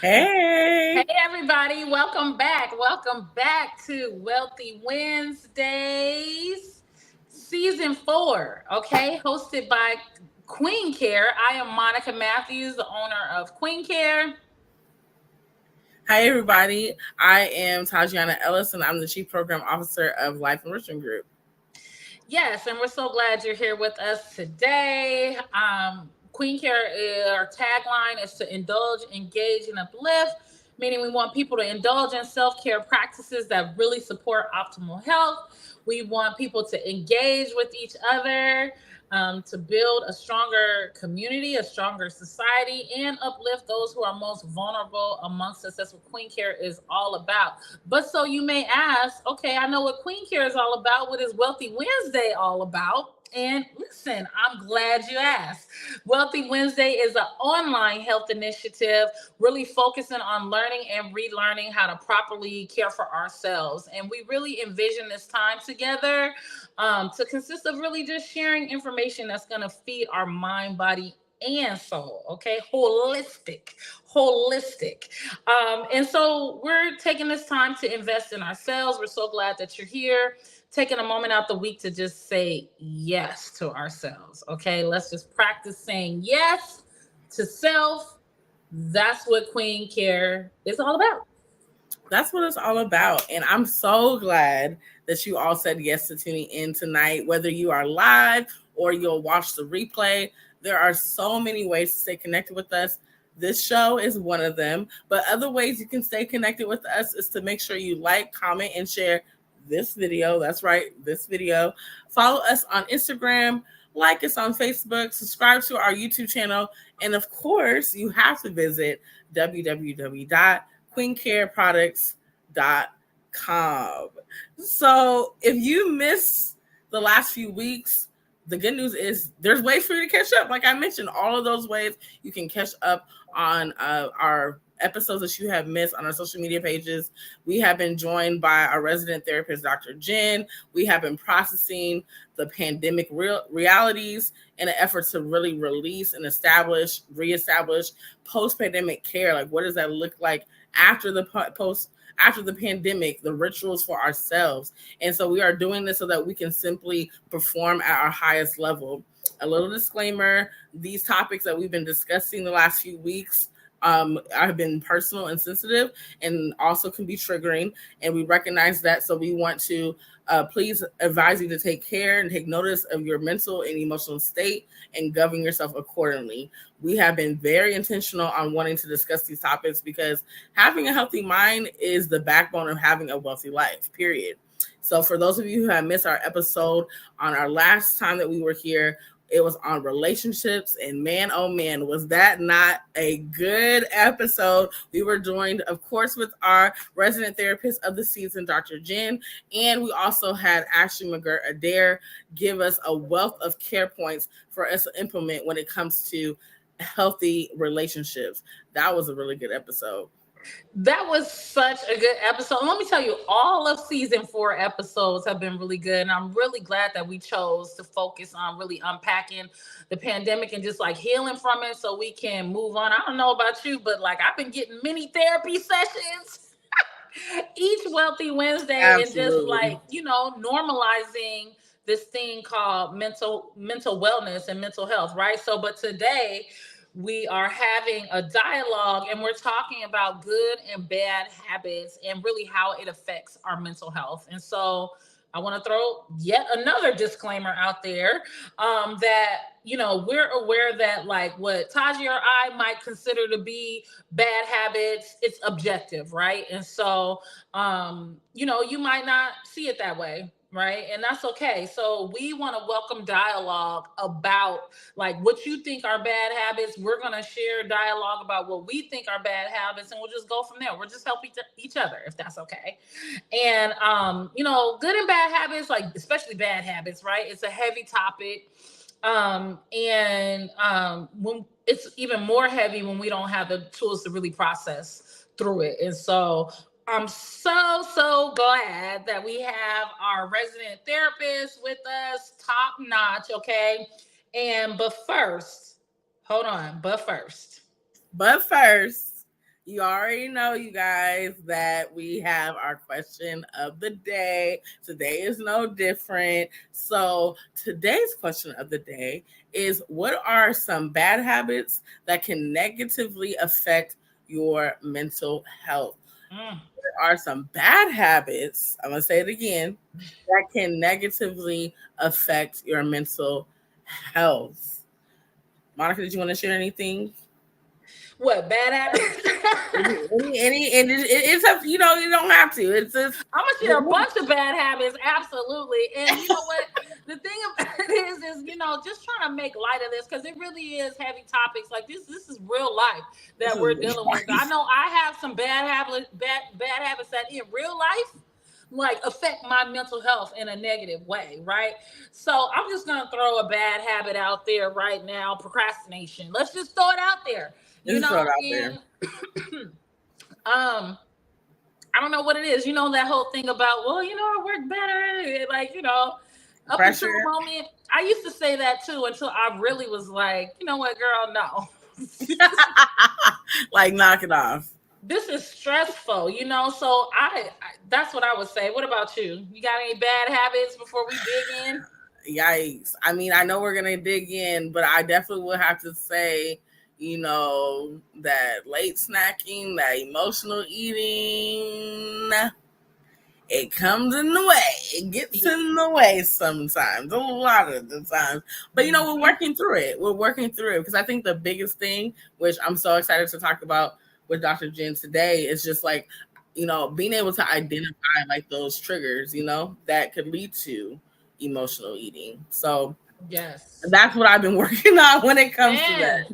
Hey, Hey everybody, welcome back. Welcome back to Wealthy Wednesdays, season 4, okay? Hosted by Queen Care. I am Monica Matthews, the owner of Queen Care. hi everybody. I am Tajiana Ellis, and I'm the Chief Program Officer of Life Enrichment Group. Yes, and we're so glad you're here with us today. Queen Care, our tagline is to indulge, engage, and uplift, meaning we want people to indulge in self care practices that really support optimal health. We want people to engage with each other, to build a stronger community, a stronger society, and uplift those who are most vulnerable amongst us. That's what Queen Care is all about. But so you may ask, okay, I know what Queen Care is all about. What is Wealthy Wednesday all about? And listen, I'm glad you asked. Wealthy Wednesday is an online health initiative really focusing on learning and relearning how to properly care for ourselves. And we really envision this time together to consist of really just sharing information that's going to feed our mind, body, and soul. Okay, holistic. And so we're taking this time to invest in ourselves. We're so glad that you're here, taking a moment out the week to just say yes to ourselves. Okay, let's just practice saying yes to self. That's what Queen Care is all about. That's what it's all about. And I'm so glad that you all said yes to tuning in tonight, whether you are live or you'll watch the replay. There are so many ways to stay connected with us. This show is one of them. But other ways you can stay connected with us is to make sure you like, comment, and share this video. That's right, this video. Follow us on Instagram, like us on Facebook, subscribe to our YouTube channel, and of course, you have to visit queencareproducts.com. So if you miss the last few weeks, the good news is there's ways for you to catch up. Like I mentioned, all of those ways you can catch up on our episodes that you have missed on our social media pages. We have been joined by our resident therapist, Dr. Jen. We have been processing the pandemic realities in an effort to really release and reestablish post-pandemic care. Like, what does that look like after the after the pandemic, the rituals for ourselves. And so we are doing this so that we can simply perform at our highest level. A little disclaimer, these topics that we've been discussing the last few weeks have been personal and sensitive and also can be triggering. And we recognize that. So we want to please advise you to take care and take notice of your mental and emotional state and govern yourself accordingly. We have been very intentional on wanting to discuss these topics because having a healthy mind is the backbone of having a wealthy life, period. So for those of you who have missed our episode on our last time that we were here, it was on relationships, and man, oh man, was that not a good episode. We were joined, of course, with our resident therapist of the season, Dr. Jen, and we also had Ashley McGirt Adair give us a wealth of care points for us to implement when it comes to healthy relationships. That was a really good episode. That was such a good episode. Let me tell you, all of season 4 episodes have been really good. And I'm really glad that we chose to focus on really unpacking the pandemic and just like healing from it so we can move on. I don't know about you, but like I've been getting many therapy sessions each Wealthy Wednesday and just Absolutely. like, normalizing this thing called mental wellness and mental health, right? So but today we are having a dialogue and we're talking about good and bad habits and really how it affects our mental health. And so I want to throw yet another disclaimer out there, that we're aware that like what Taji or I might consider to be bad habits, it's objective, right? And so you might not see it that way, right? And that's okay. So we want to welcome dialogue about like what you think are bad habits. We're going to share dialogue about what we think are bad habits, and we'll just go from there. We'll just help each other, if that's okay. And good and bad habits, like especially bad habits, right? It's a heavy topic. And when it's even more heavy when we don't have the tools to really process through it. And so I'm so glad that we have our resident therapist with us, top notch. Okay. And but first, hold on. But first, But first, You already know, you guys, that we have our question of the day. Today is no different. So, today's question of the day is, what are some bad habits that can negatively affect your mental health? There are some bad habits, I'm going to say it again, that can negatively affect your mental health. Monica, did you want to share anything? What bad habits? And it's a, you know, you don't have to. It's just I'm gonna share a bunch of bad habits, absolutely. And you know what? The thing about it is just trying to make light of this because it really is heavy topics. Like this is real life that we're dealing with. I know I have some bad habits, bad habits that in real life like affect my mental health in a negative way, right? So I'm just gonna throw a bad habit out there right now: procrastination. Let's just throw it out there. Just throw it out there. And I don't know what it is. You know, that whole thing about, well, I work better. Like, up Pressure. until the moment, I used to say that too until I really was like, you know what, girl, no. Like, knock it off. This is stressful, so I that's what I would say. What about you? You got any bad habits before we dig in? Yikes. I mean, I know we're going to dig in, but I definitely would have to say, that late snacking, that emotional eating, it comes in the way. It gets in the way sometimes, a lot of the times. But we're working through it. We're working through it because I think the biggest thing, which I'm so excited to talk about with Dr. Jen today, is just like, being able to identify like those triggers, that could lead to emotional eating. So yes, that's what I've been working on when it comes to that.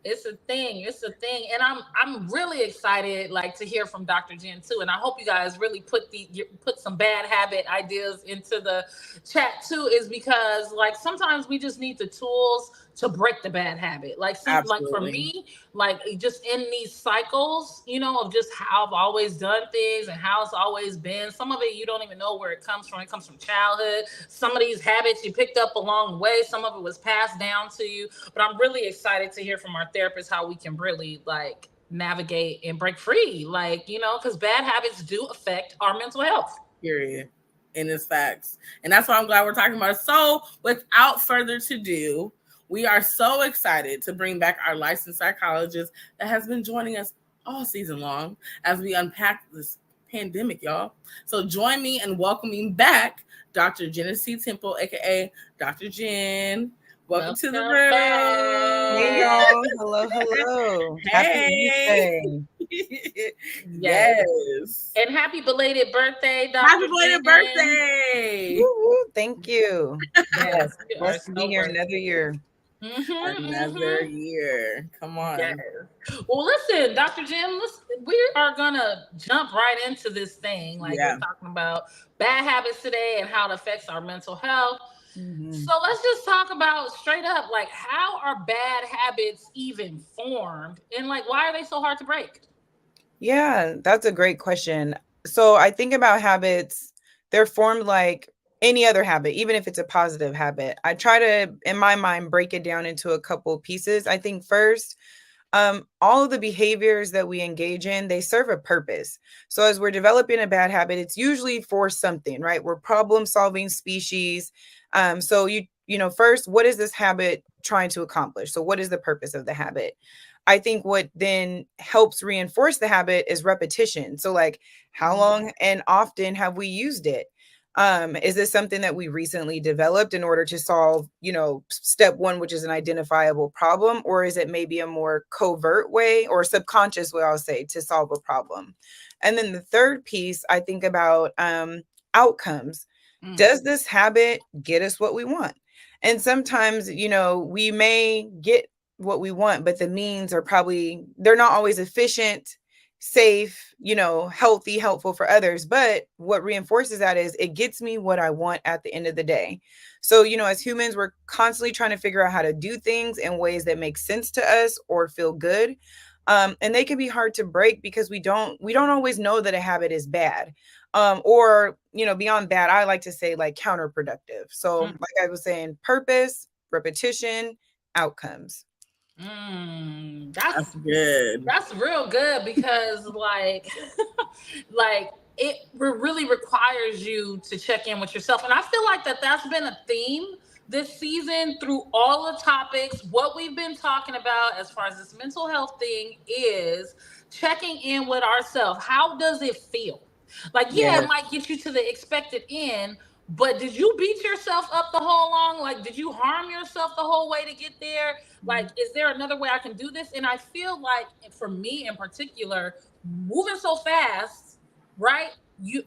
It's a thing. It's a thing. And I'm really excited like to hear from Dr. Jen too. And I hope you guys really put some bad habit ideas into the chat too, is because like sometimes we just need the tools to break the bad habit. Like for me, like just in these cycles, of just how I've always done things and how it's always been. Some of it you don't even know where it comes from. It comes from childhood. Some of these habits you picked up along the way. Some of it was passed down to you. But I'm really excited to hear from our therapist how we can really like navigate and break free. Like, because bad habits do affect our mental health. Period. And it's facts. And that's why I'm glad we're talking about it. So without further ado, we are so excited to bring back our licensed psychologist that has been joining us all season long as we unpack this pandemic, y'all. So join me in welcoming back Dr. Genesee Temple, aka Dr. Jen. Welcome to the room. Hey y'all. Hello. Hey. Yes. And happy belated birthday, Dr. Happy belated birthday. Woo-hoo. Thank you. Yes. Blessed to be here another year. Another year. Come on. Yes. Well, listen, Dr. Jim, we are gonna jump right into this thing. Like we're talking about bad habits today and how it affects our mental health. So let's just talk about straight up, like how are bad habits even formed and like why are they so hard to break? Yeah, that's a great question. So I think about habits, they're formed like any other habit, even if it's a positive habit. I try to, in my mind, break it down into a couple pieces. I think first, all of the behaviors that we engage in, they serve a purpose. So as we're developing a bad habit, it's usually for something, right? We're problem solving species. So first, what is this habit trying to accomplish? So what is the purpose of the habit? I think what then helps reinforce the habit is repetition. So like how long and often have we used it? Is this something that we recently developed in order to solve, step one, which is an identifiable problem, or is it maybe a more covert way or subconscious way, I'll say, to solve a problem? And then the third piece, I think about outcomes. Does this habit get us what we want? And sometimes, we may get what we want, but the means are they're not always efficient, safe, healthy, helpful for others. But what reinforces that is it gets me what I want at the end of the day. So, as humans, we're constantly trying to figure out how to do things in ways that make sense to us or feel good. And they can be hard to break because we don't always know that a habit is bad. Or, beyond bad, I like to say like counterproductive. So like I was saying, purpose, repetition, outcomes. That's good. That's real good because like like it really requires you to check in with yourself. And I feel like that's been a theme this season through all the topics. What we've been talking about as far as this mental health thing is checking in with ourselves. How does it feel? Like, yeah, it might get you to the expected end, but did you beat yourself up the whole long? Like, did you harm yourself the whole way to get there? Like, is there another way I can do this? And I feel like for me in particular, moving so fast, right?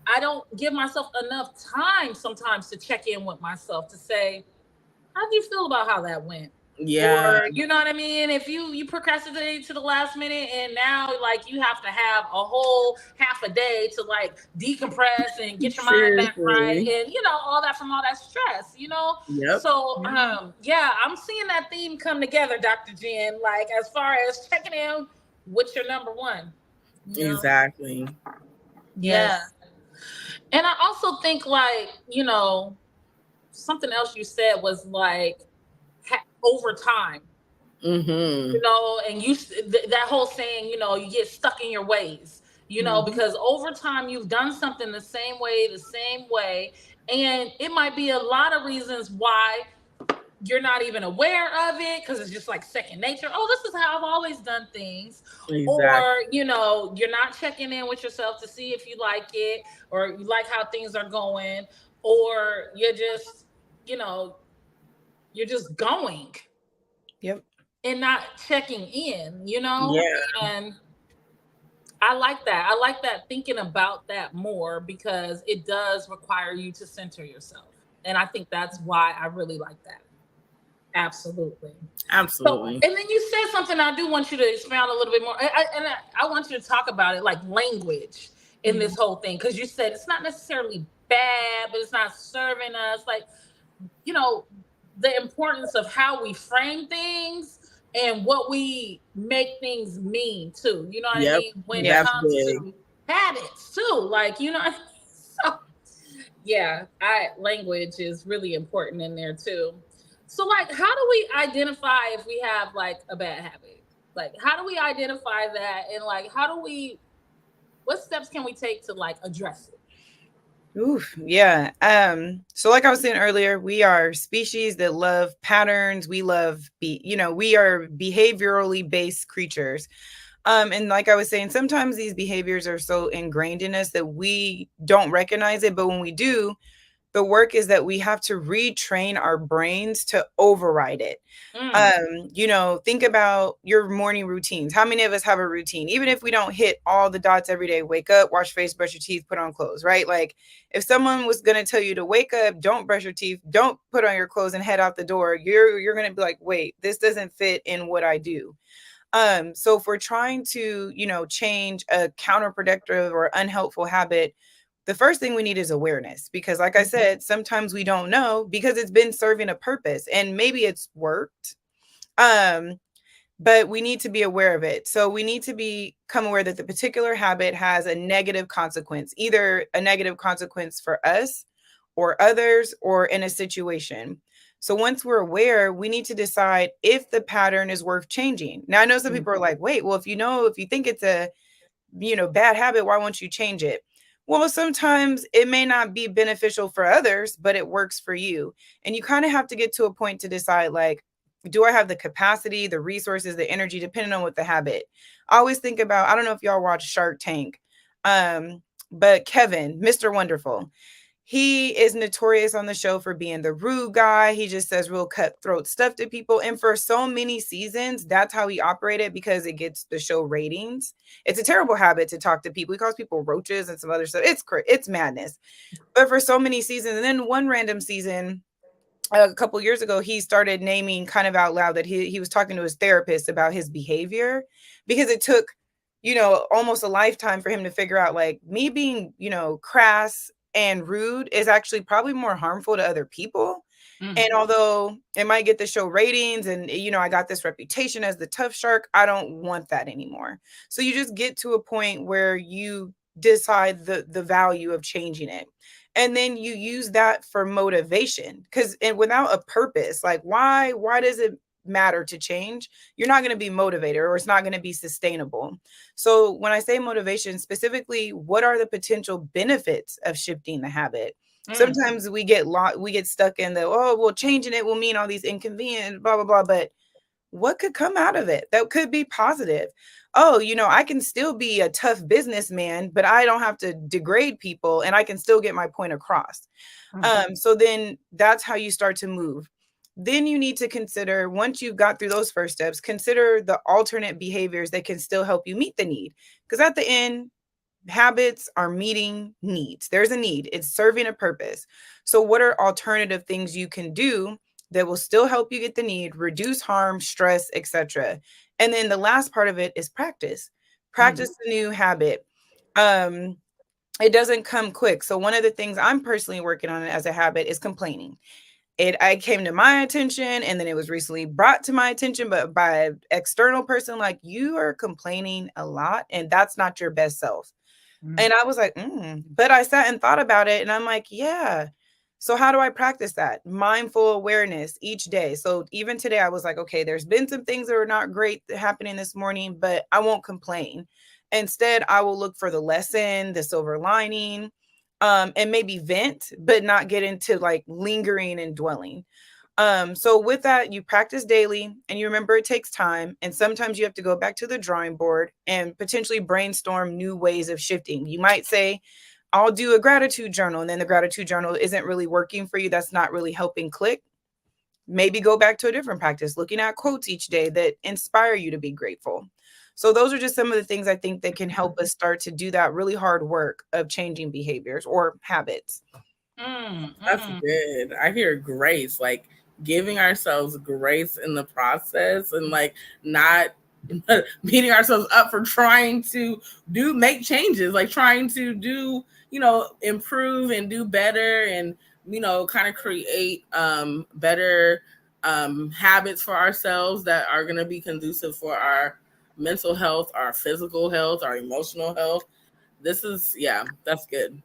I don't give myself enough time sometimes to check in with myself to say, how do you feel about how that went? Yeah. Or, you know what I mean? If you procrastinate to the last minute and now like you have to have a whole half a day to like decompress and get your mind back right and all that from all that stress, Yep. So yeah, I'm seeing that theme come together, Dr. Jen, like as far as checking in with your number one. Exactly. Yeah. And I also think like, something else you said was like over time, Mm-hmm. And that whole saying, you get stuck in your ways, because over time you've done something the same way, and it might be a lot of reasons why you're not even aware of it because it's just like second nature. Oh, this is how I've always done things. Exactly. Or, you're not checking in with yourself to see if you like it or you like how things are going, or you're just, you're just going. Yep. And not checking in, Yeah. And I like that. I like that, thinking about that more because it does require you to center yourself. And I think that's why I really like that. Absolutely. So, and then you said something I do want you to expound a little bit more. I want you to talk about it, like language in this whole thing. Because you said it's not necessarily bad, but it's not serving us. Like, the importance of how we frame things and what we make things mean too. You know what I mean? When it comes to habits too. Like, so yeah, language is really important in there too. So like, how do we identify if we have like a bad habit? Like, how do we identify that? And like, what steps can we take to like address it? Oof, yeah. So like I was saying earlier, we are species that love patterns. We love we are behaviorally based creatures. And like I was saying, sometimes these behaviors are so ingrained in us that we don't recognize it. But when we do, the work is that we have to retrain our brains to override it. Think about your morning routines. How many of us have a routine? Even if we don't hit all the dots every day, wake up, wash your face, brush your teeth, put on clothes, right? Like if someone was going to tell you to wake up, don't brush your teeth, don't put on your clothes and head out the door, you're going to be like, wait, this doesn't fit in what I do. So if we're trying to, change a counterproductive or unhelpful habit, the first thing we need is awareness, because like I said, sometimes we don't know because it's been serving a purpose and maybe it's worked. But we need to be aware of it. So we need to become aware that the particular habit has a negative consequence, either a negative consequence for us or others or in a situation. So once we're aware, we need to decide if the pattern is worth changing. Now, I know some people are like, wait, well, if you think it's a, bad habit, why won't you change it? Well, sometimes it may not be beneficial for others, but it works for you. And you kind of have to get to a point to decide, like, do I have the capacity, the resources, the energy, depending on what the habit? I always think about, I don't know if y'all watch Shark Tank, but Kevin, Mr. Wonderful, he is notorious on the show for being the rude guy. He just says real cutthroat stuff to people. And for so many seasons, that's how he operated because it gets the show ratings. It's a terrible habit to talk to people. He calls people roaches and some other stuff. It's madness. But for so many seasons, and then one random season, a couple years ago, he started naming kind of out loud that he was talking to his therapist about his behavior, because it took, almost a lifetime for him to figure out, like, me being, crass and rude is actually probably more harmful to other people. And although it might get the show ratings and, I got this reputation as the tough shark, I don't want that anymore. So you just get to a point where you decide the value of changing it. And then you use that for motivation, and without a purpose, like why does it matter to change, you're not going to be motivated, or it's not going to be sustainable. So when I say motivation, specifically, what are the potential benefits of shifting the habit? Sometimes we get stuck in the, oh, well, changing it will mean all these inconvenience, blah, blah, blah. But what could come out of it that could be positive? Oh, I can still be a tough businessman, but I don't have to degrade people, and I can still get my point across. So then that's how you start to move. Then you need to consider, once you've got through those first steps, consider the alternate behaviors that can still help you meet the need. Because at the end, habits are meeting needs. There's a need. It's serving a purpose. So what are alternative things you can do that will still help you get the need, reduce harm, stress, etc.? And then the last part of it is practice. Practice the new habit. It doesn't come quick. So one of the things I'm personally working on as a habit is complaining. I came to my attention, and then it was recently brought to my attention, but by an external person, like, you are complaining a lot, and that's not your best self. And I was like, but I sat and thought about it, and I'm like, yeah. So how do I practice that? Mindful awareness each day. So even today, I was like, okay, there's been some things that are not great happening this morning, but I won't complain. Instead, I will look for the lesson, the silver lining, and maybe vent, but not get into like lingering and dwelling. So with that, you practice daily, and you remember it takes time. And sometimes you have to go back to the drawing board and potentially brainstorm new ways of shifting. You might say, I'll do a gratitude journal, and then the gratitude journal isn't really working for you. That's not really helping click. Maybe go back to a different practice, looking at quotes each day that inspire you to be grateful. So those are just some of the things I think that can help us start to do that really hard work of changing behaviors or habits. That's good. I hear grace, like giving ourselves grace in the process, and like not beating ourselves up for trying to make changes, like trying to do, improve and do better, and, kind of create better habits for ourselves that are going to be conducive for our mental health, our physical health, our emotional health. That's good.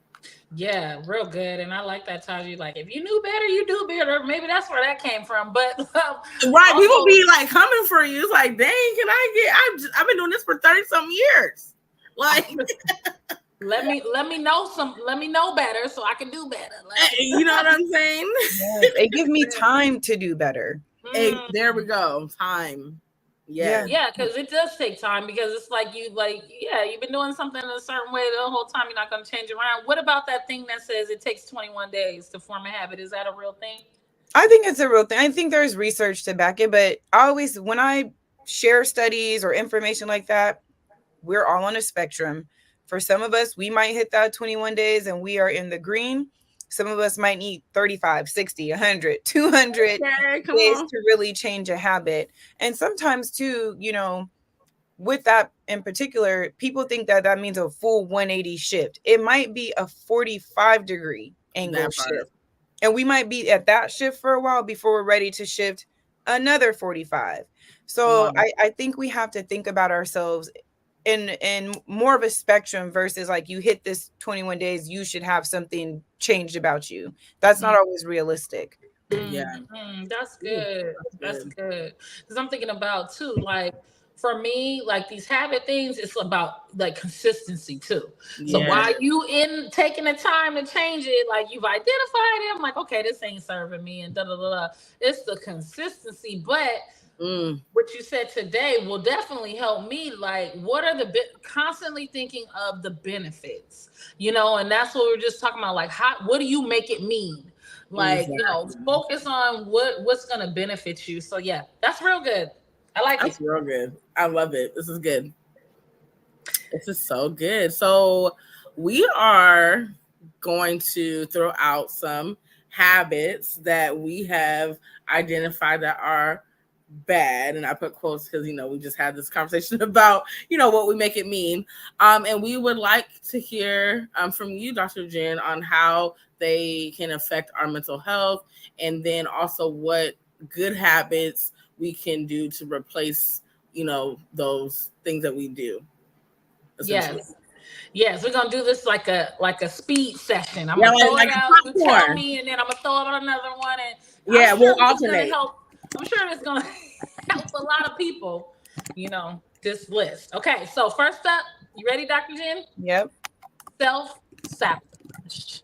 Yeah, real good. And I like that, Taji. Like, if you knew better, you do better. Maybe that's where that came from. But right, also, people be like coming for you. It's like, dang, I've been doing this for 30-something years. Like, let me know better so I can do better. Like, you know what I'm saying? Yes, it gives me time to do better. There we go. Time. Yeah, because it does take time, because it's like you've been doing something in a certain way the whole time. You're not going to change around. What about that thing that says it takes 21 days to form a habit? Is that a real thing? I think it's a real thing. I think there's research to back it, but when I share studies or information like that, we're all on a spectrum. For some of us, we might hit that 21 days and we are in the green. Some of us might need 35, 60, 100, 200 days to really change a habit. And sometimes too, with that in particular, people think that means a full 180 shift. It might be a 45-degree angle shift. And we might be at that shift for a while before we're ready to shift another 45. So I think we have to think about ourselves in more of a spectrum versus like, you hit this 21 days, you should have something changed about you. That's not always realistic. That's good. That's good. Because I'm thinking about too, like, for me, like these habit things, it's about like consistency too. So while you in taking the time to change it, like you've identified it, I'm like, okay, this ain't serving me, and it's the consistency. But what you said today will definitely help me. Like, what are constantly thinking of the benefits, and that's what we're just talking about. Like, what do you make it mean? Like, focus on what's going to benefit you. So yeah, that's real good. I like it. That's real good. I love it. This is good. This is so good. So we are going to throw out some habits that we have identified that are bad, and I put quotes because we just had this conversation about what we make it mean, and we would like to hear from you, Dr. Jen, on how they can affect our mental health, and then also what good habits we can do to replace those things that we do. Yes, we're gonna do this like a speed session. I'm gonna throw it out, you tell me, and then I'm gonna throw out another one, and we'll alternate. I'm sure it's gonna help a lot of people, this list. Okay, so first up, you ready, Dr. Jen? Yep. Self-sabotage.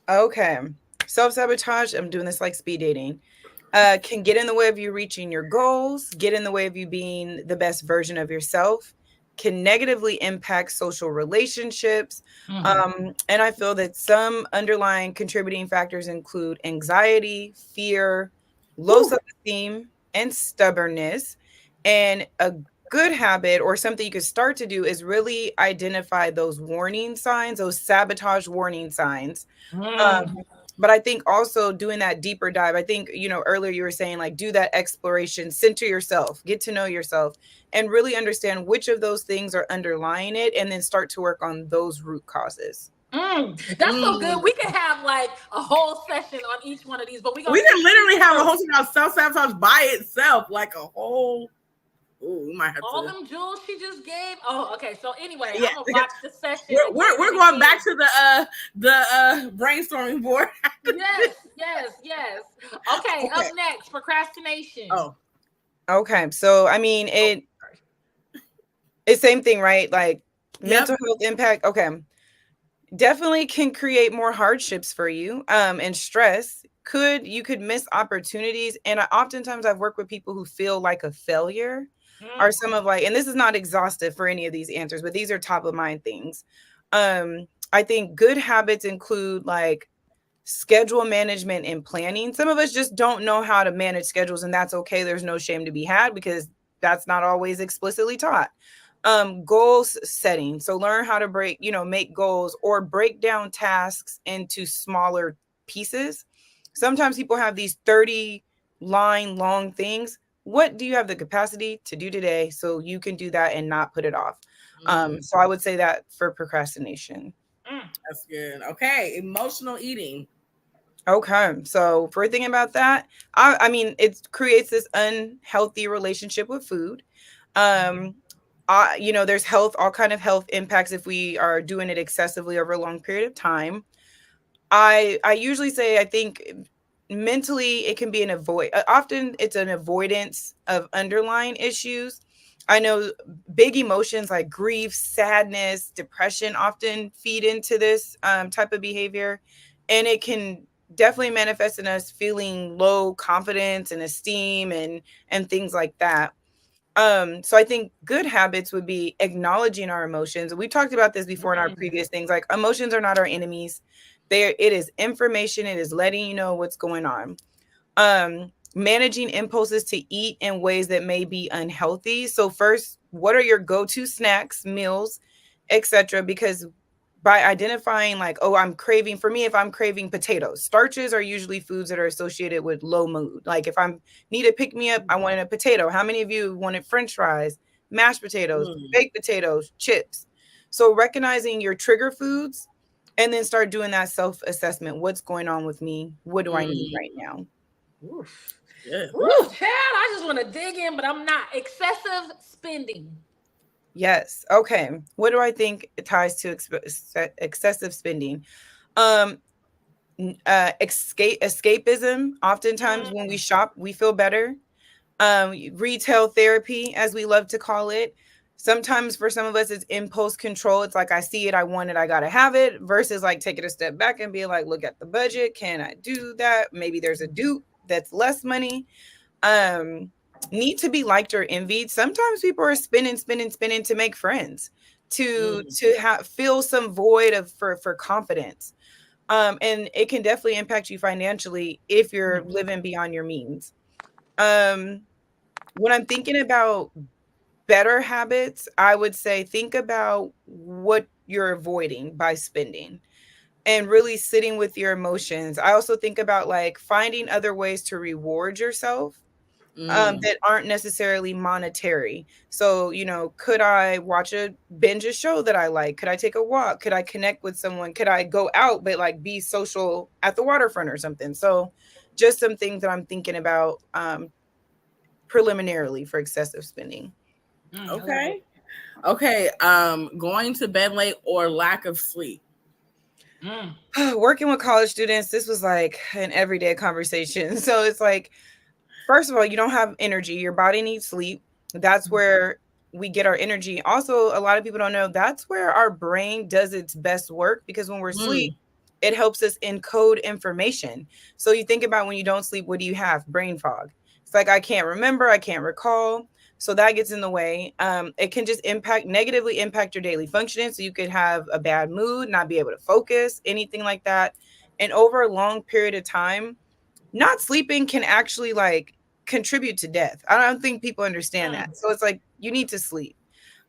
Okay. Self-sabotage, I'm doing this like speed dating. Can get in the way of you reaching your goals, get in the way of you being the best version of yourself, can negatively impact social relationships. And I feel that some underlying contributing factors include anxiety, fear, low self-esteem, and stubbornness. And a good habit or something you could start to do is really identify those warning signs, those sabotage warning signs. But I think also doing that deeper dive, I think, earlier you were saying like do that exploration, center yourself, get to know yourself, and really understand which of those things are underlying it, and then start to work on those root causes. That's so good. We could have like a whole session on each one of these, but we can literally have a whole thing about self-sabotage by itself, like a whole. Ooh, we might have all to. them jewels she just gave. Oh, okay. So anyway, I'm gonna watch the session. We're going back to the brainstorming board. yes. Okay, up next, procrastination. Oh, okay. So I mean, it's same thing, right? Like mental health impact. Okay, definitely can create more hardships for you, and stress. You could miss opportunities, and oftentimes I've worked with people who feel like a failure. Are some of like, and this is not exhaustive for any of these answers, but these are top of mind things. I think good habits include like schedule management and planning. Some of us just don't know how to manage schedules, and that's okay. There's no shame to be had because that's not always explicitly taught. Goals setting. So learn how to make goals or break down tasks into smaller pieces. Sometimes people have these 30-line long things. What do you have the capacity to do today so you can do that and not put it off? So I would say that for procrastination. That's good. Okay. Emotional eating. Okay. So for thinking about that, I mean, it creates this unhealthy relationship with food. There's all kind of health impacts if we are doing it excessively over a long period of time. I usually say, I think mentally it can be often it's an avoidance of underlying issues. I know big emotions like grief, sadness, depression often feed into this type of behavior, and it can definitely manifest in us feeling low confidence and esteem and things like that. So I think good habits would be acknowledging our emotions. We talked about this before in our previous things, like emotions are not our enemies. It is information. It is letting you know what's going on. Managing impulses to eat in ways that may be unhealthy. So first, what are your go-to snacks, meals, etc.? Because by identifying like, if I'm craving potatoes, starches are usually foods that are associated with low mood. Like if I need a pick me up, I wanted a potato. How many of you wanted French fries, mashed potatoes, baked potatoes, chips? So recognizing your trigger foods, and then start doing that self-assessment. What's going on with me? What do I need right now? Oof. Yeah. Ooh, Chad, I just want to dig in, but I'm not. Excessive spending. Yes. Okay. What do I think ties to excessive spending? Escapism. Oftentimes when we shop, we feel better. Retail therapy, as we love to call it. Sometimes for some of us, it's impulse control. It's like, I see it, I want it, I got to have it, versus like taking a step back and being like, look at the budget. Can I do that? Maybe there's a dupe that's less money. Need to be liked or envied. Sometimes people are spending to make friends, to feel some void for confidence. And it can definitely impact you financially if you're living beyond your means. When I'm thinking about better habits, I would say think about what you're avoiding by spending and really sitting with your emotions. I also think about like finding other ways to reward yourself that aren't necessarily monetary. So, could I binge a show that I like? Could I take a walk? Could I connect with someone? Could I go out, but like be social at the waterfront or something? So just some things that I'm thinking about preliminarily for excessive spending. Okay. Going to bed late or lack of sleep. Working with college students, this was like an everyday conversation. So it's like First of all, you don't have energy. Your body needs sleep. That's where we get our energy. Also, a lot of people don't know that's where our brain does its best work, because when we're asleep, it helps us encode information. So you think about when you don't sleep, what do you have? Brain fog. It's like, I can't remember, I can't recall. So that gets in the way. It can just negatively impact your daily functioning. So you could have a bad mood, not be able to focus, anything like that. And over a long period of time, not sleeping can actually like contribute to death. I don't think people understand that. So it's like, you need to sleep.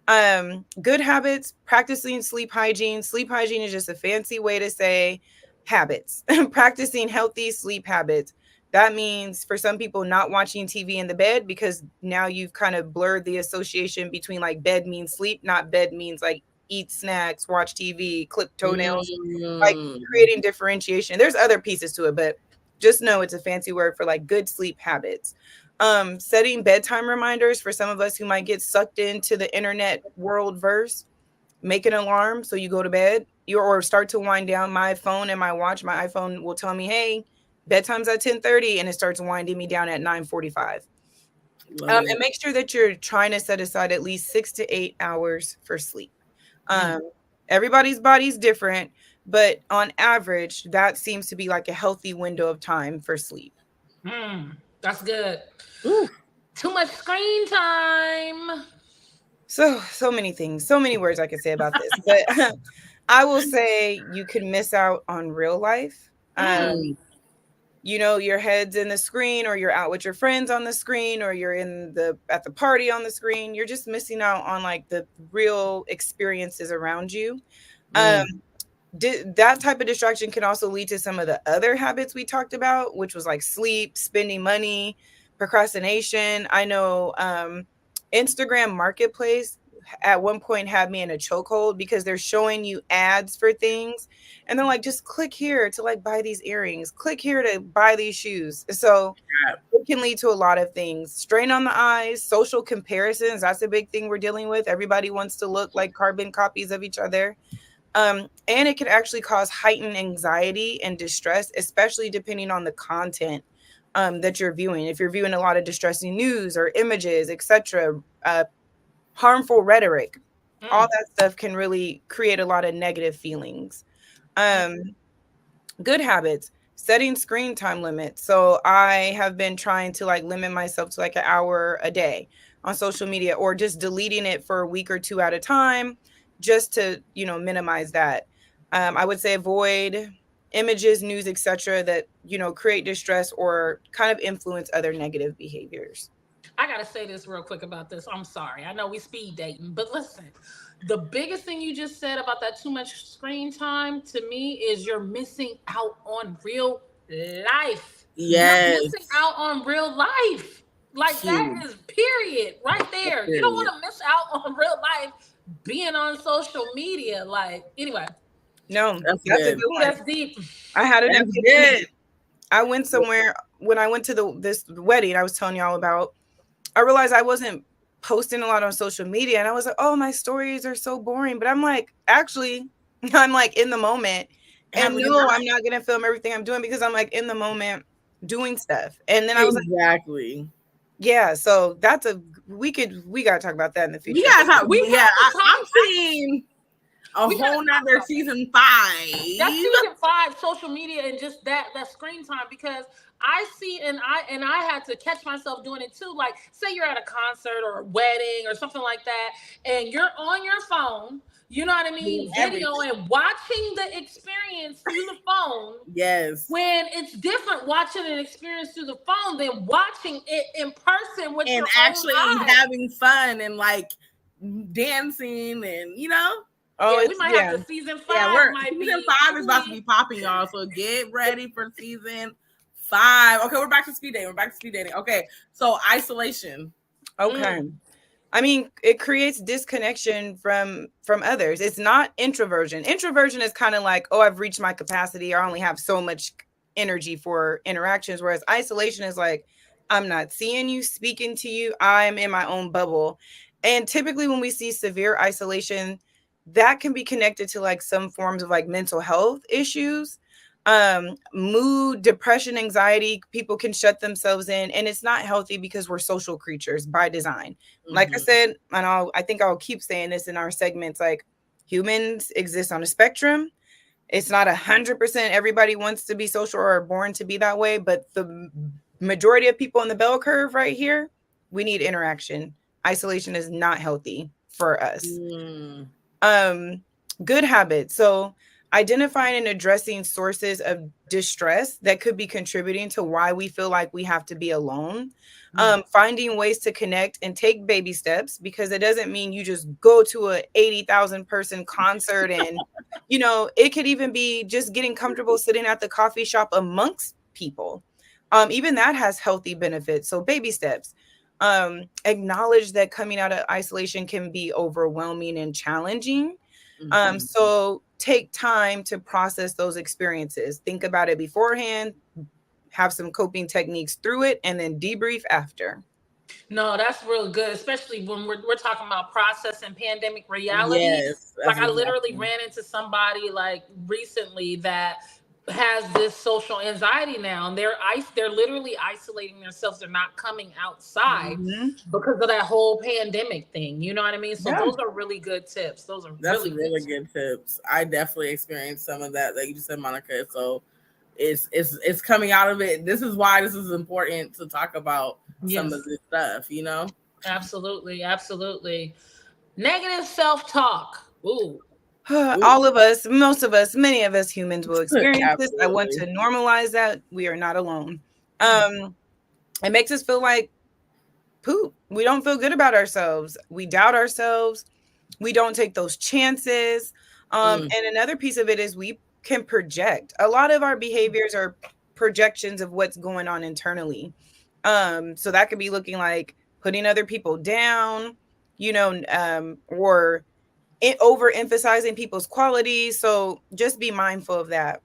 Good habits, practicing sleep hygiene. Sleep hygiene is just a fancy way to say habits. Practicing healthy sleep habits. That means for some people not watching TV in the bed, because now you've kind of blurred the association between like bed means sleep, not bed means like eat snacks, watch TV, clip toenails, like creating differentiation. There's other pieces to it, but just know it's a fancy word for like good sleep habits. Setting bedtime reminders for some of us who might get sucked into the internet world verse. Make an alarm so you go to bed, or start to wind down. My phone and my watch, my iPhone will tell me, hey, bedtime's at 10:30, and it starts winding me down at 9:45. And make sure that you're trying to set aside at least 6 to 8 hours for sleep. Everybody's body's different, but on average, that seems to be like a healthy window of time for sleep. That's good. Ooh. Too much screen time. So many things, so many words I could say about this, but I will say you can miss out on real life. You know, your head's in the screen, or you're out with your friends on the screen, or you're at the party on the screen. You're just missing out on like the real experiences around you. That type of distraction can also lead to some of the other habits we talked about, which was like sleep, spending money, procrastination. I know Instagram Marketplace at one point had me in a chokehold, because they're showing you ads for things, and they're like, just click here to like buy these earrings, click here to buy these shoes. So it can lead to a lot of things. Strain on the eyes, social comparisons. That's a big thing we're dealing with. Everybody wants to look like carbon copies of each other. And it can actually cause heightened anxiety and distress, especially depending on the content that you're viewing. If you're viewing a lot of distressing news or images, etc., harmful rhetoric, all that stuff can really create a lot of negative feelings. Good habits, setting screen time limits. So I have been trying to like limit myself to like an hour a day on social media, or just deleting it for a week or two at a time, just to, you know, minimize that. I would say avoid images, news, etc., that, you know, create distress or kind of influence other negative behaviors. I gotta say this real quick about this. I'm sorry. I know we speed dating, but listen, the biggest thing you just said about that too much screen time to me is you're missing out on real life. Yes. You're missing out on real life. Like that is period right there. You don't want to miss out on real life being on social media. Like, anyway. No, that's a good one. That's deep. I had an epiphany. I went somewhere when I went to this wedding I was telling y'all about. I realized I wasn't posting a lot on social media, and I was like, oh, my stories are so boring. But I'm like, actually, I'm like in the moment. And no, I'm not going to film everything I'm doing, because I'm like in the moment doing stuff. And then I was like, yeah. So that's we got to talk about that in the future. We got to talk. I'm seeing a whole nother season 5. That's season 5, social media, and just that screen time, because I see, and I had to catch myself doing it too. Like, say you're at a concert or a wedding or something like that, and you're on your phone, you know what I mean, video and watching the experience through the phone. Yes. When it's different watching an experience through the phone than watching it in person with your actually own eyes. Having fun and like dancing and, you know. Oh, yeah, we might have to season 5. Yeah, season 5 is about to be popping, y'all. So get ready for season 5. Okay, we're back to speed dating. Okay, so isolation. Okay. I mean, it creates disconnection from others. It's not introversion. Introversion is kind of like, oh, I've reached my capacity. I only have so much energy for interactions. Whereas isolation is like, I'm not seeing you, speaking to you. I'm in my own bubble. And typically when we see severe isolation, that can be connected to like some forms of like mental health issues. Mood, depression, anxiety, people can shut themselves in, and it's not healthy because we're social creatures by design. Like I said, and I think I'll keep saying this in our segments, like humans exist on a spectrum. It's not 100% everybody wants to be social or are born to be that way, but the majority of people in the bell curve right here, we need interaction. Isolation is not healthy for us. Good habits. So identifying and addressing sources of distress that could be contributing to why we feel like we have to be alone. Finding ways to connect and take baby steps, because it doesn't mean you just go to a 80,000 person concert and, you know, it could even be just getting comfortable sitting at the coffee shop amongst people. Even that has healthy benefits. So baby steps. Acknowledge that coming out of isolation can be overwhelming and challenging. So take time to process those experiences. Think about it beforehand, have some coping techniques through it, and then debrief after. No, that's real good, especially when we're talking about processing pandemic reality. Yes, like I literally ran into somebody like recently that has this social anxiety now, and they're literally isolating themselves. They're not coming outside because of that whole pandemic thing. You know what I mean? So those are really good tips. That's really good tips. I definitely experienced some of that you just said, Monica. So it's coming out of it. This is why this is important to talk about some of this stuff, you know? Absolutely. Negative self-talk. Ooh. All of us, most of us, many of us humans will experience this. I want to normalize that we are not alone. It makes us feel like poop. We don't feel good about ourselves. We doubt ourselves. We don't take those chances. And another piece of it is we can project. A lot of our behaviors are projections of what's going on internally. So that could be looking like putting other people down, you know, or overemphasizing people's qualities. So just be mindful of that.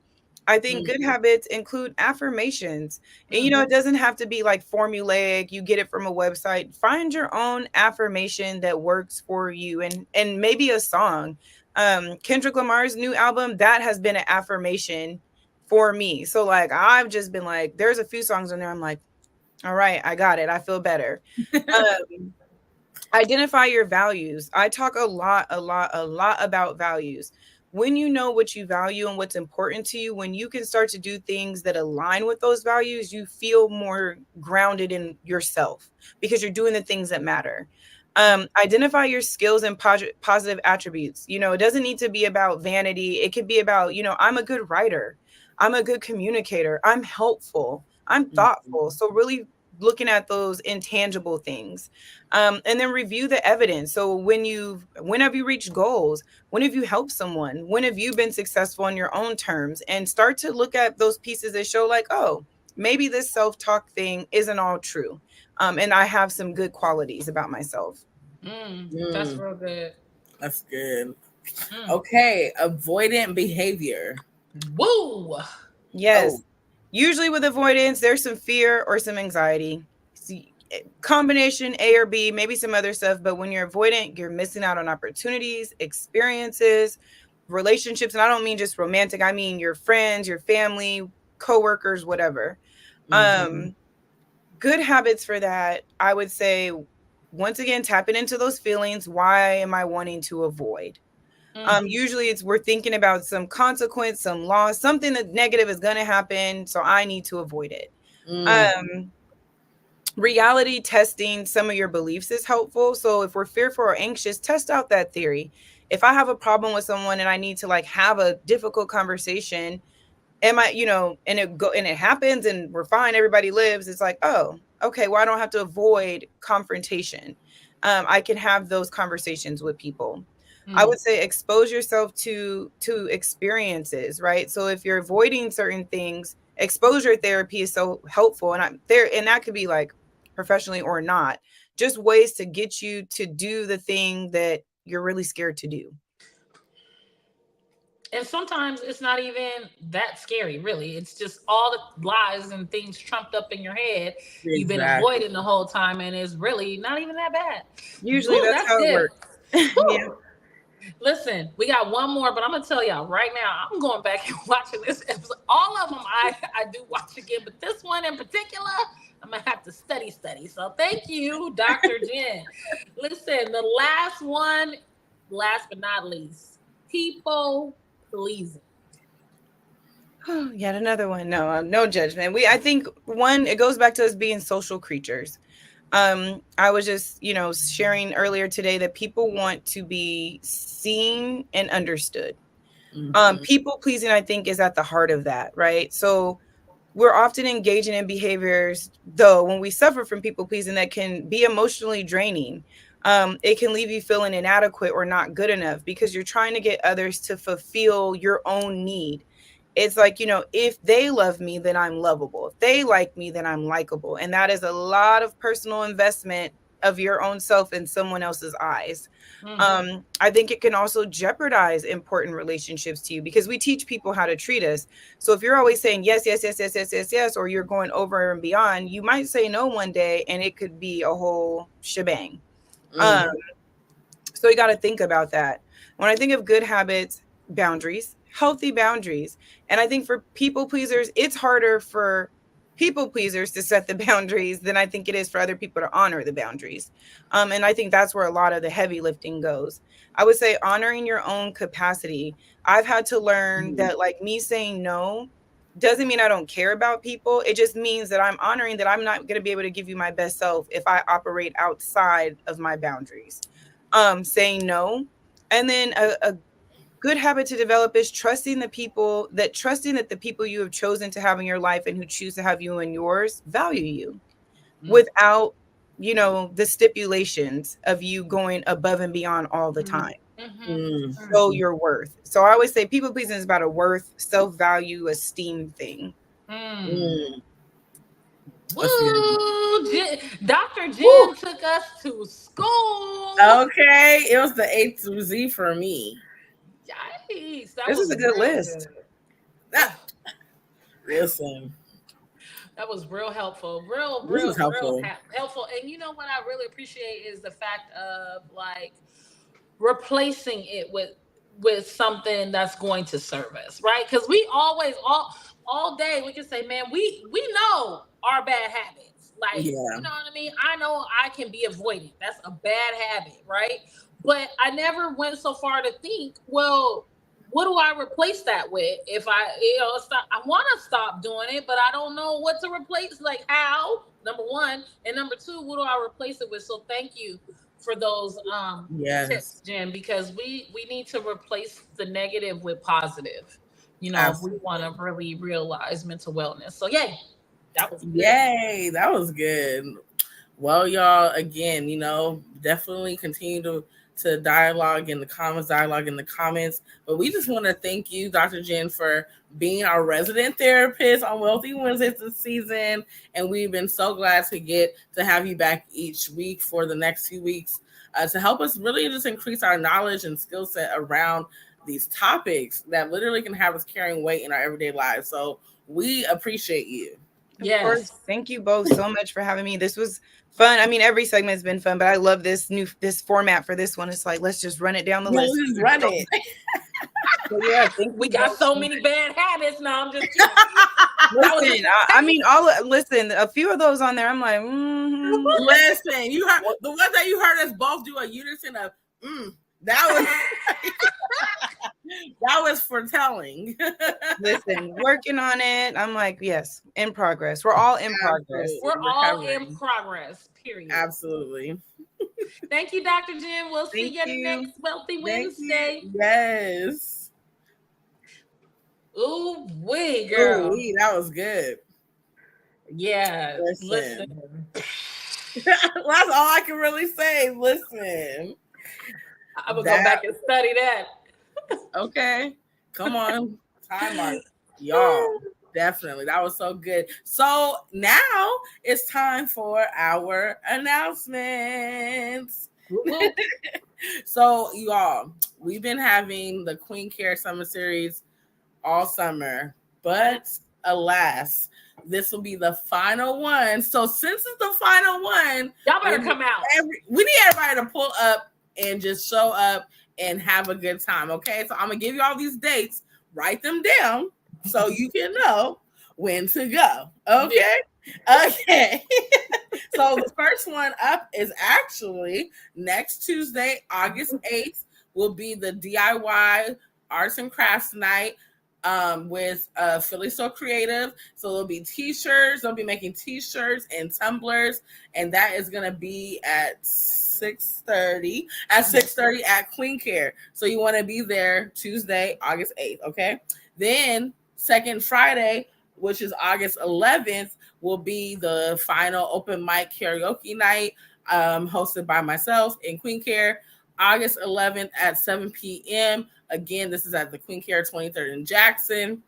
I think good habits include affirmations. And, you know, it doesn't have to be like formulaic. You get it from a website. Find your own affirmation that works for you, and maybe a song. Kendrick Lamar's new album, that has been an affirmation for me. So like, I've just been like, there's a few songs in there. I'm like, all right, I got it. I feel better. Identify your values. I talk a lot about values. When you know what you value and what's important to you, when you can start to do things that align with those values, you feel more grounded in yourself because you're doing the things that matter. Identify your skills and positive attributes. You know, it doesn't need to be about vanity. It could be about, you know, I'm a good writer. I'm a good communicator. I'm helpful. I'm thoughtful. So really looking at those intangible things. And then review the evidence. So when have you reached goals? When have you helped someone? When have you been successful on your own terms? And start to look at those pieces that show like, oh, maybe this self-talk thing isn't all true. And I have some good qualities about myself. That's real good. That's good. Okay. Avoidant behavior. Woo. Yes. Oh. Usually with avoidance, there's some fear or some anxiety. See, combination A or B, maybe some other stuff. But when you're avoidant, you're missing out on opportunities, experiences, relationships. And I don't mean just romantic. I mean your friends, your family, coworkers, whatever. Good habits for that, I would say, once again, tapping into those feelings. Why am I wanting to avoid? Usually we're thinking about some consequence, some loss, something that negative is going to happen. So I need to avoid it. Reality testing some of your beliefs is helpful. So if we're fearful or anxious, test out that theory. If I have a problem with someone and I need to like have a difficult conversation, am I, you know, and it happens and we're fine, everybody lives. It's like, oh, okay, well, I don't have to avoid confrontation. I can have those conversations with people. I would say expose yourself to experiences, right? So if you're avoiding certain things, exposure therapy is so helpful. And that could be like professionally or not, just ways to get you to do the thing that you're really scared to do. And sometimes it's not even that scary, really. It's just all the lies and things trumped up in your head. Exactly. You've been avoiding the whole time, and it's really not even that bad. Usually that's how it works. Yeah. Listen, we got one more, but I'm gonna tell y'all right now, I'm going back and watching this episode. All of them I do watch again, but this one in particular, I'm gonna have to study. So thank you, Dr. Jen. Listen, the last one, last but not least, people pleasing. Yet another one. No judgment. I think one, it goes back to us being social creatures. I was just, sharing earlier today that people want to be seen and understood. People pleasing, I think, is at the heart of that, right? So we're often engaging in behaviors, though, when we suffer from people pleasing, that can be emotionally draining. It can leave you feeling inadequate or not good enough because you're trying to get others to fulfill your own need. It's like, if they love me, then I'm lovable. If they like me, then I'm likable. And that is a lot of personal investment of your own self in someone else's eyes. I think it can also jeopardize important relationships to you because we teach people how to treat us. So if you're always saying yes, or you're going over and beyond, you might say no one day and it could be a whole shebang. So you got to think about that. When I think of good habits, boundaries, healthy boundaries. And I think for people pleasers, it's harder for people pleasers to set the boundaries than I think it is for other people to honor the boundaries. And I think that's where a lot of the heavy lifting goes. I would say honoring your own capacity. I've had to learn that, like, me saying no doesn't mean I don't care about people. It just means that I'm honoring that I'm not going to be able to give you my best self if I operate outside of my boundaries. Saying no. And then a good habit to develop is trusting that the people you have chosen to have in your life and who choose to have you in yours value you without, the stipulations of you going above and beyond all the time. So your worth. So I always say people pleasing is about a worth, self-value, esteem thing. Woo! Dr. Jen took us to school. Okay, it was the A through Z for me. Yikes, this is a good list. Listen, that was real helpful. Real helpful. And you know what I really appreciate is the fact of, like, replacing it with something that's going to serve us, right? Because we always all day we can say, man, we know our bad habits. Like, you know what I mean? I know I can be avoidant. That's a bad habit, right? But I never went so far to think, well, what do I replace that with? If I want to stop doing it, but I don't know what to replace. Like, how? Number one, and number two, what do I replace it with? So thank you for those tips, Jen, because we need to replace the negative with positive. If we want to really realize mental wellness. So yay, that was good. That was good. Well, y'all, again, definitely continue to dialogue in the comments. But we just want to thank you, Dr. Jen, for being our resident therapist on Wealthy Wednesdays this season. And we've been so glad to get to have you back each week for the next few weeks to help us really just increase our knowledge and skill set around these topics that literally can have us carrying weight in our everyday lives. So we appreciate you. Of course. Thank you both so much for having me. This was fun. I mean, every segment has been fun, but I love this format for this one. It's like, let's just run it down the list. Just run it. So, yeah, I think we got so many bad habits now. I'm just listen, a few of those on there, I'm like, Listen, you heard the ones that you heard us both do a unison of that was foretelling. Listen, working on it. I'm like, yes, in progress. We're all in progress. We're all in progress, period. Absolutely. Thank you, Dr. Jen. We'll see you next Wealthy Wednesday. Yes. Ooh, wee, girl. Ooh, that was good. Yeah. Listen. That's all I can really say. Listen. I'm going to go back and study that. Okay. Come on. Time mark. Y'all. Definitely. That was so good. So now it's time for our announcements. So y'all, we've been having the Queen Care Summer Series all summer, but alas, this will be the final one. So since it's the final one, y'all better come out. We need everybody to pull up and just show up and have a good time. Okay, so I'm gonna give you all these dates. Write them down so you can know when to go. Okay. Okay. So the first one up is actually next Tuesday, August 8th, will be the DIY Arts and Crafts Night with Philly So Creative. So there'll be t-shirts. They'll be making t-shirts and tumblers, and that is going to be at 6:30 at Queen Care. So you want to be there Tuesday, August 8th. Okay. Then second Friday, which is August 11th, will be the final open mic karaoke night hosted by myself in Queen Care, August 11th at 7 p.m. Again, this is at the Queen Care 23rd in Jackson.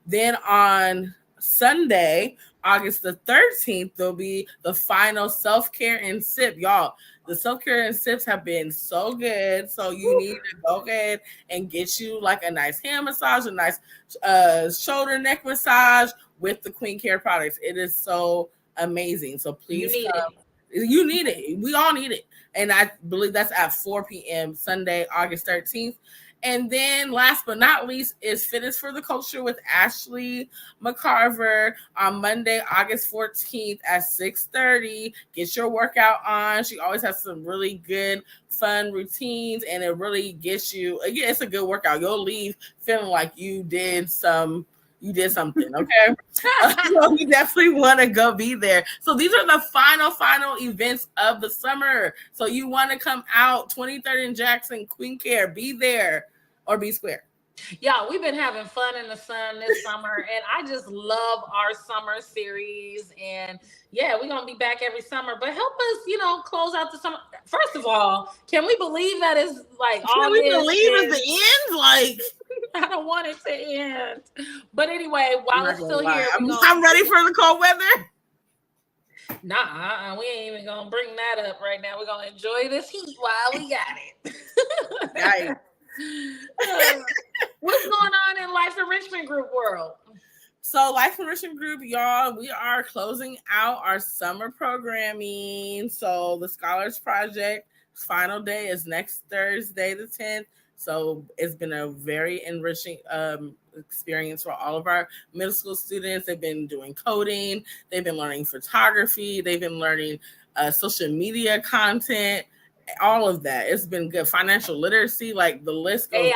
Then on Sunday, August the 13th, there'll be the final self-care and sip. Y'all, the self-care and sips have been so good. So you need to go ahead and get you like a nice hand massage, a nice shoulder neck massage with the Queen Care products. It is so amazing. So please come. You need it. We all need it. And I believe that's at 4 p.m. Sunday, August 13th. And then last but not least is Fitness for the Culture with Ashley McCarver on Monday, August 14th at 6:30. Get your workout on. She always has some really good, fun routines, and it really gets you, again, it's a good workout. You'll leave feeling like you did something, okay? So you definitely want to go be there. So these are the final events of the summer. So you want to come out, 23rd in Jackson, Queen Care, be there or be square. Yeah, we've been having fun in the sun this summer, and I just love our summer series. And yeah, we're gonna be back every summer. But help us, close out the summer. First of all, can we believe that it's like can we believe it's the end? Like, I don't want it to end. But anyway, while it's still here, I'm ready for the cold weather. Nah, we ain't even gonna bring that up right now. We're gonna enjoy this heat while we got it. Right. What's going on in Life Enrichment Group world? So Life Enrichment Group, y'all, we are closing out our summer programming. So the Scholars Project final day is next Thursday, the 10th. So it's been a very enriching experience for all of our middle school students. They've been doing coding. They've been learning photography. They've been learning social media content, all of that. It's been good. Financial literacy, like the list goes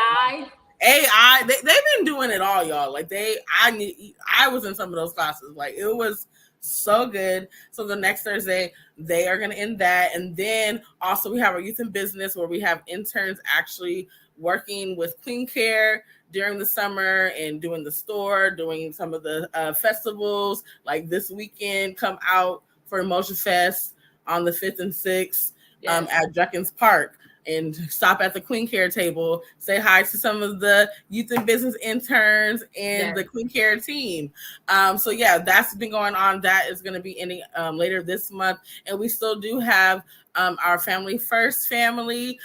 AI. They've been doing it all, y'all. Like I was in some of those classes. Like it was so good. So the next Thursday, they are going to end that. And then also we have our youth and business where we have interns actually working with Queen Care during the summer and doing the store, doing some of the festivals. Like this weekend, come out for Emotion Fest on the 5th and 6th at Junkins Park. And stop at the Queen Care table, say hi to some of the youth and business interns and the Queen Care team. So yeah, that's been going on. That is going to be ending later this month. And we still do have our Family First Family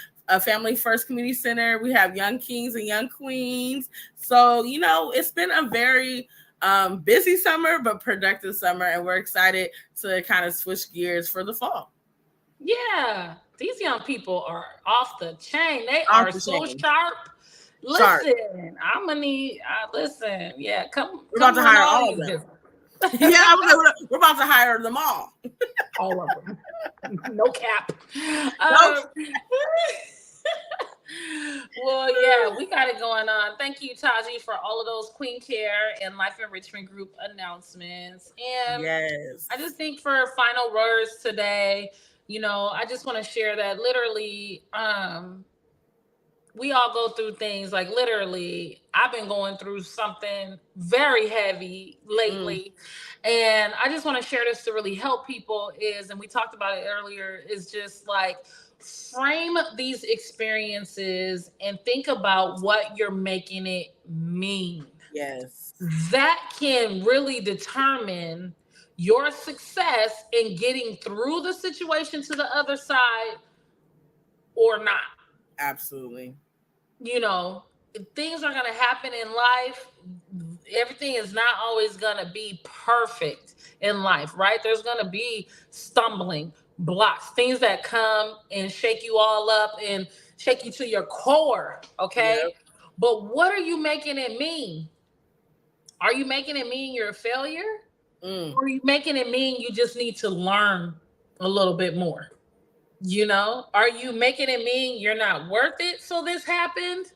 First Community Center. We have Young Kings and Young Queens. So, it's been a very busy summer, but productive summer. And we're excited to kind of switch gears for the fall. Yeah. These young people are off the chain. They are so sharp. Listen, I'm gonna need. Listen, yeah, come. We're about to hire all of them. Yeah, we're about to hire them all. All of them. No cap. Well, yeah, we got it going on. Thank you, Taji, for all of those Queen Care and Life Enrichment Group announcements. And I just think for final words today, I just want to share that literally, we all go through things. Like literally, I've been going through something very heavy lately. And I just want to share this to really help people and we talked about it earlier, is just like frame these experiences and think about what you're making it mean. Yes. That can really determine your success in getting through the situation to the other side or not. Absolutely. Things are going to happen in life. everything is not always going to be perfect in life, right? There's going to be stumbling blocks, things that come and shake you all up and shake you to your core, okay? Yep. But what are you making it mean? Are you making it mean you're a failure? Or are you making it mean you just need to learn a little bit more? You know, are you making it mean you're not worth it, so this happened?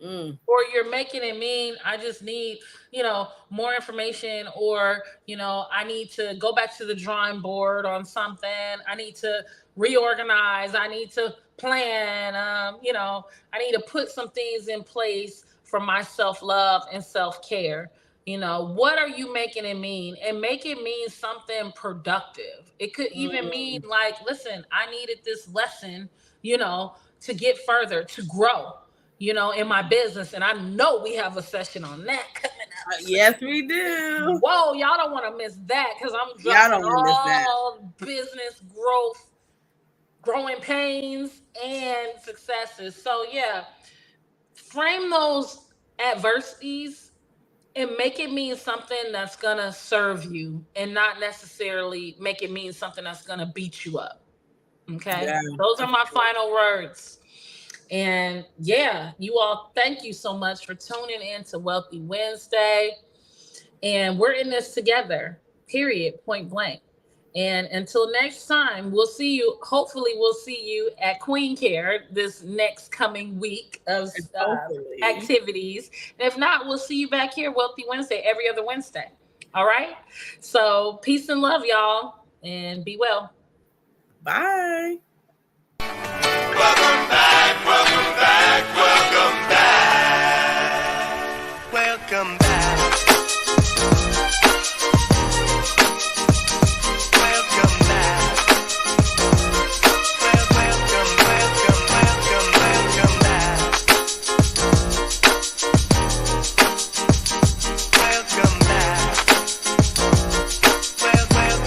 Or you're making it mean I just need, you know, more information, or, you know, I need to go back to the drawing board on something. I need to reorganize. I need to plan. You know, I need to put some things in place for my self-love and self-care. You know, what are you making it mean? And make it mean something productive. It could even mean like, listen, I needed this lesson, you know, to get further, to grow, you know, in my business. And I know we have a session on that coming up. Yes, we do. Whoa, y'all don't want to miss that, because I'm Y'all dropping don't wanna miss that. all business growth, growing pains and successes. So yeah, frame those adversities and make it mean something that's gonna serve you, and not necessarily make it mean something that's gonna beat you up. Okay, Yeah, those are my final words. And yeah, you all, thank you so much for tuning in to Wealthy Wednesday. And we're in this together, period, point blank. And until next time, we'll see you. Hopefully, we'll see you at Queen Care this next coming week of Hopefully. activities. And if not, we'll see you back here, Wealthy Wednesday, every other Wednesday. All right. So peace and love, y'all, and be well. Bye.